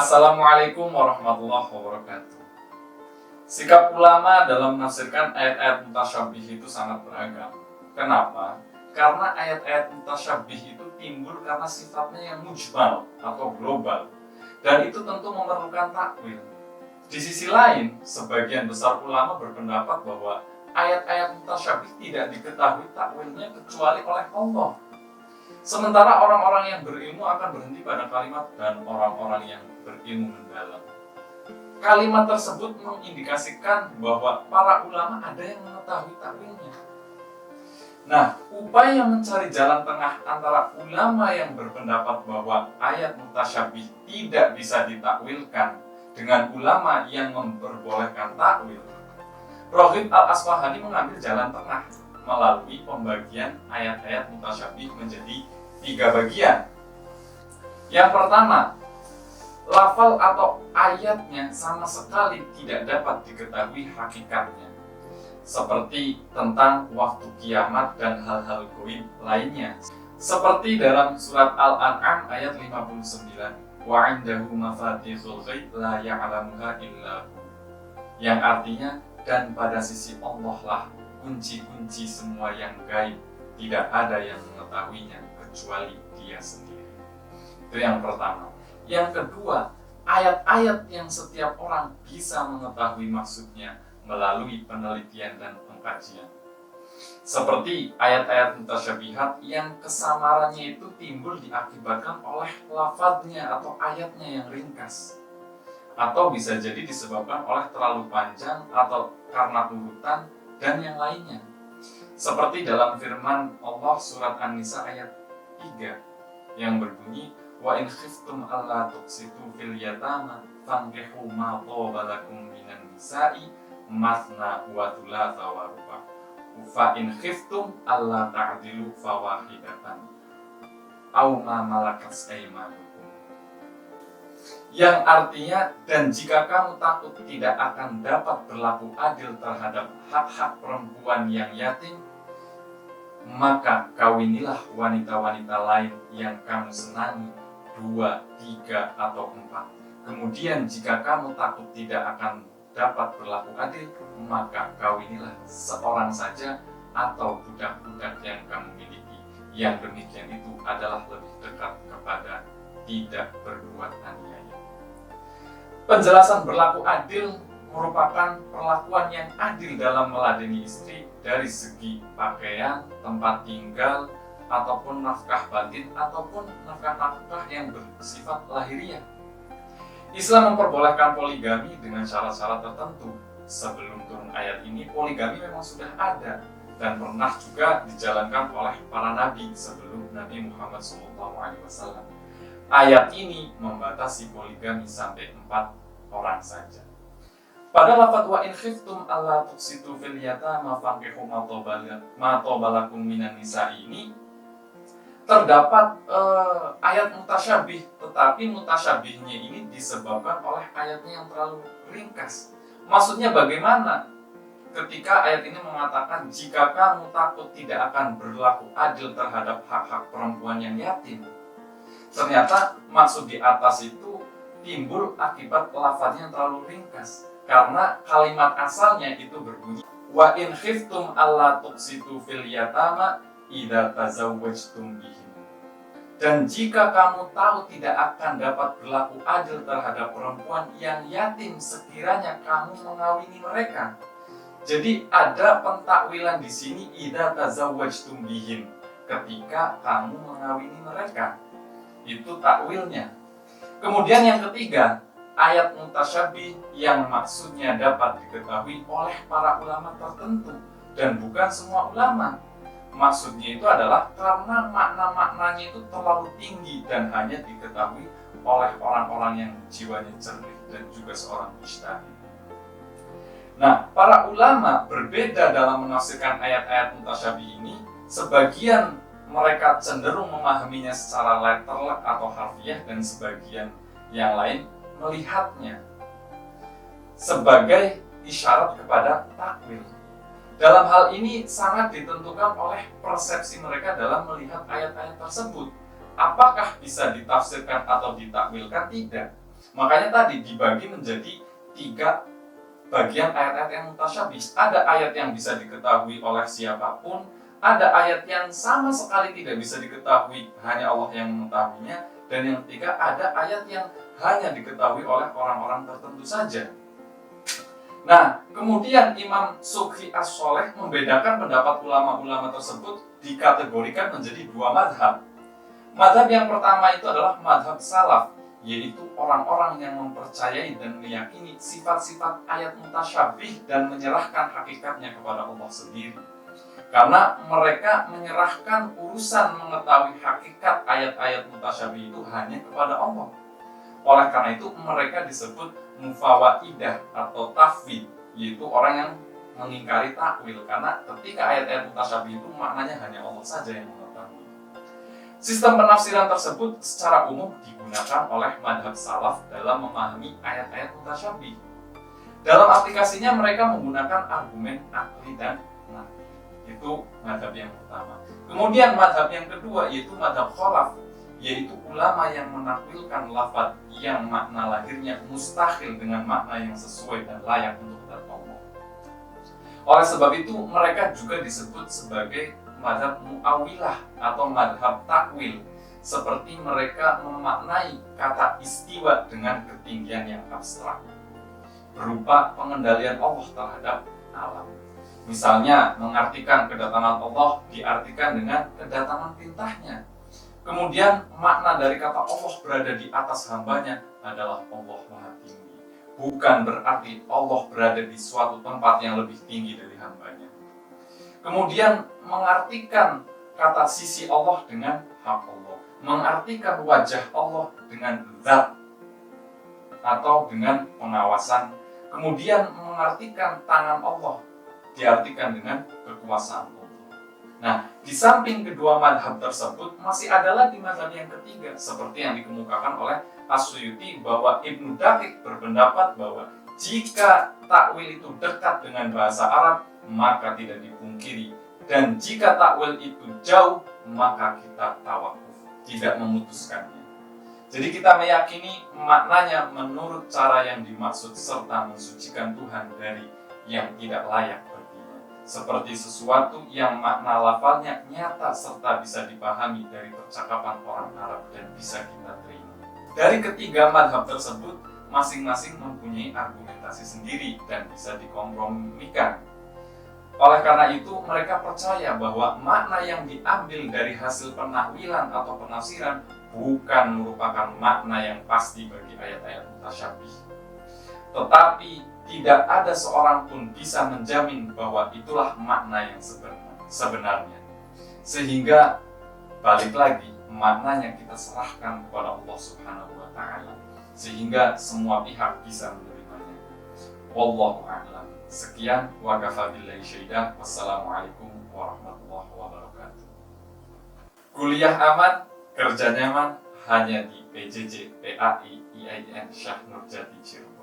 Assalamualaikum warahmatullahi wabarakatuh. Sikap ulama dalam menafsirkan ayat-ayat mutasyabih itu sangat beragam. Kenapa? Karena ayat-ayat mutasyabih itu timbul karena sifatnya yang mujmal atau global, dan itu tentu memerlukan takwil. Di sisi lain, sebagian besar ulama berpendapat bahwa ayat-ayat mutasyabih tidak diketahui takwilnya kecuali oleh Allah. Sementara orang-orang yang berilmu akan berhenti pada kalimat dan orang-orang yang berilmu mendalam. Kalimat tersebut mengindikasikan bahwa para ulama ada yang mengetahui takwilnya. Nah, upaya mencari jalan tengah antara ulama yang berpendapat bahwa ayat mutasyabih tidak bisa ditakwilkan dengan ulama yang memperbolehkan takwil, Raghib Al-Asfahani mengambil jalan tengah melalui pembagian ayat-ayat mutasyabih menjadi 3 bagian. Yang pertama, lafal atau ayatnya sama sekali tidak dapat diketahui hakikatnya, seperti tentang waktu kiamat dan hal-hal gaib lainnya, seperti dalam surat Al-An'am ayat 59, wa 'indahu mafatihul ghaib la ya'lamuha illa hu, yang artinya, dan pada sisi Allah lah kunci-kunci semua yang gaib, tidak ada yang mengetahuinya kecuali Dia sendiri. Itu yang pertama. Yang kedua, ayat-ayat yang setiap orang bisa mengetahui maksudnya melalui penelitian dan pengkajian. Seperti ayat-ayat mutasyabihat yang kesamarannya itu timbul diakibatkan oleh lafadznya atau ayatnya yang ringkas, atau bisa jadi disebabkan oleh terlalu panjang atau karena urutan dan yang lainnya. Seperti dalam firman Allah surat An-Nisa ayat 3 yang berbunyi, wa in khiftum alla tuqsitu fil yatama fankihu ma taba lakum minan nisa'i mathna wa thulatha wa ruba' fa in khiftum alla ta'dilu fawahidatan aw ma malakas aymanukum, yang artinya, dan jika kamu takut tidak akan dapat berlaku adil terhadap hak-hak perempuan yang yatim, maka kawinilah wanita-wanita lain yang kamu senangi, 2, 3, atau 4. Kemudian jika kamu takut tidak akan dapat berlaku adil, maka kawinilah seorang saja atau budak-budak yang kamu miliki. Yang demikian itu adalah lebih dekat kepada tidak berbuat aniaya. Penjelasan berlaku adil merupakan perlakuan yang adil dalam meladeni istri dari segi pakaian, tempat tinggal, ataupun nafkah batin, ataupun nafkah-nafkah yang bersifat lahiriah. Islam memperbolehkan poligami dengan syarat-syarat tertentu. Sebelum turun ayat ini, poligami memang sudah ada dan pernah juga dijalankan oleh para nabi sebelum Nabi Muhammad SAW. Ayat ini membatasi poligami sampai 4 orang saja. Pada lafadz wa in khiftum alla tuqsitu fil yatama fankihu ma taba lakum minan nisa ini terdapat ayat mutasyabih, tetapi mutasyabihnya ini disebabkan oleh ayatnya yang terlalu ringkas. Maksudnya bagaimana? Ketika ayat ini mengatakan jika kamu takut tidak akan berlaku adil terhadap hak-hak perempuan yang yatim, ternyata maksud di atas itu timbul akibat lafadznya yang terlalu ringkas. Karena kalimat asalnya itu berbunyi wa in khiftum alla tuqsitu fil yatama idza tazawwajtum bihim. Dan jika kamu tahu tidak akan dapat berlaku adil terhadap perempuan yang yatim sekiranya kamu mengawini mereka. Jadi ada pentakwilan di sini idza tazawwajtum bihim, ketika kamu mengawini mereka. Itu takwilnya. Kemudian yang ketiga, ayat mutasyabih yang maksudnya dapat diketahui oleh para ulama tertentu dan bukan semua ulama. Maksudnya itu adalah karena makna-maknanya itu terlalu tinggi dan hanya diketahui oleh orang-orang yang jiwanya jernih dan juga seorang mujtahid. Nah, para ulama berbeda dalam menafsirkan ayat-ayat mutasyabih ini. Sebagian mereka cenderung memahaminya secara letterlek atau harfiah, dan sebagian yang lain melihatnya sebagai isyarat kepada takwil. Dalam hal ini sangat ditentukan oleh persepsi mereka dalam melihat ayat-ayat tersebut. Apakah bisa ditafsirkan atau ditakwilkan? Tidak. Makanya tadi dibagi menjadi 3 bagian ayat-ayat yang mutasyabih. Ada ayat yang bisa diketahui oleh siapapun, ada ayat yang sama sekali tidak bisa diketahui, hanya Allah yang mengetahuinya, dan yang ketiga ada ayat yang hanya diketahui oleh orang-orang tertentu saja. Nah, kemudian Imam Subki As-Sholeh membedakan pendapat ulama-ulama tersebut dikategorikan menjadi 2 madhab. Madhab yang pertama itu adalah madhab salaf, yaitu orang-orang yang mempercayai dan meyakini sifat-sifat ayat mutasyabih dan menyerahkan hakikatnya kepada Allah sendiri. Karena mereka menyerahkan urusan mengetahui hakikat ayat-ayat mutasyabih itu hanya kepada Allah. Oleh karena itu mereka disebut mufawaidah atau tafwid, yaitu orang yang mengingkari takwil, karena ketika ayat-ayat mutasyabih itu maknanya hanya Allah saja yang mengetahui. Sistem penafsiran tersebut secara umum digunakan oleh madhab salaf dalam memahami ayat-ayat mutasyabih. Dalam aplikasinya mereka menggunakan argumen akli dan naqli. Itu madhab yang pertama. Kemudian madhab yang kedua yaitu madhab khalaf, yaitu ulama yang menakwilkan lafaz yang makna lahirnya mustahil dengan makna yang sesuai dan layak untuk zat Allah. Oleh sebab itu mereka juga disebut sebagai madhab mu'awilah atau madhab takwil, seperti mereka memaknai kata istiwa dengan ketinggian yang abstrak berupa pengendalian Allah terhadap alam. Misalnya mengartikan kedatangan Allah diartikan dengan kedatangan tintahnya. Kemudian makna dari kata Allah berada di atas hambanya adalah Allah Maha Tinggi. Bukan berarti Allah berada di suatu tempat yang lebih tinggi dari hambanya. Kemudian mengartikan kata sisi Allah dengan hak Allah. Mengartikan wajah Allah dengan zat atau dengan pengawasan. Kemudian mengartikan tangan Allah diartikan dengan kekuasaan Allah. Nah, di samping kedua madhab tersebut masih ada lagi madhab yang ketiga, seperti yang dikemukakan oleh As-Suyuti bahwa Ibnu Daqiq berpendapat bahwa jika takwil itu dekat dengan bahasa Arab maka tidak dipungkiri, dan jika takwil itu jauh maka kita tawakuf, tidak memutuskannya. Jadi kita meyakini maknanya menurut cara yang dimaksud serta mensucikan Tuhan dari yang tidak layak seperti sesuatu yang makna lafalnya nyata serta bisa dipahami dari percakapan orang Arab dan bisa kita terima. Dari ketiga madhab tersebut, masing-masing mempunyai argumentasi sendiri dan bisa dikompromikan. Oleh karena itu, mereka percaya bahwa makna yang diambil dari hasil penakwilan atau penafsiran bukan merupakan makna yang pasti bagi ayat-ayat mutasyabih. Tetapi tidak ada seorang pun bisa menjamin bahwa itulah makna yang sebenarnya. Sehingga balik lagi, maknanya kita serahkan kepada Allah Subhanahu wa Ta'ala, sehingga semua pihak bisa menerimanya. Wallahu a'lam. Sekian, wa kafa billahi syaidah. Wassalamualaikum warahmatullahi wabarakatuh. Kuliah aman, kerja nyaman hanya di PJJ PAI IAIN Syah Nurjati Cirebon.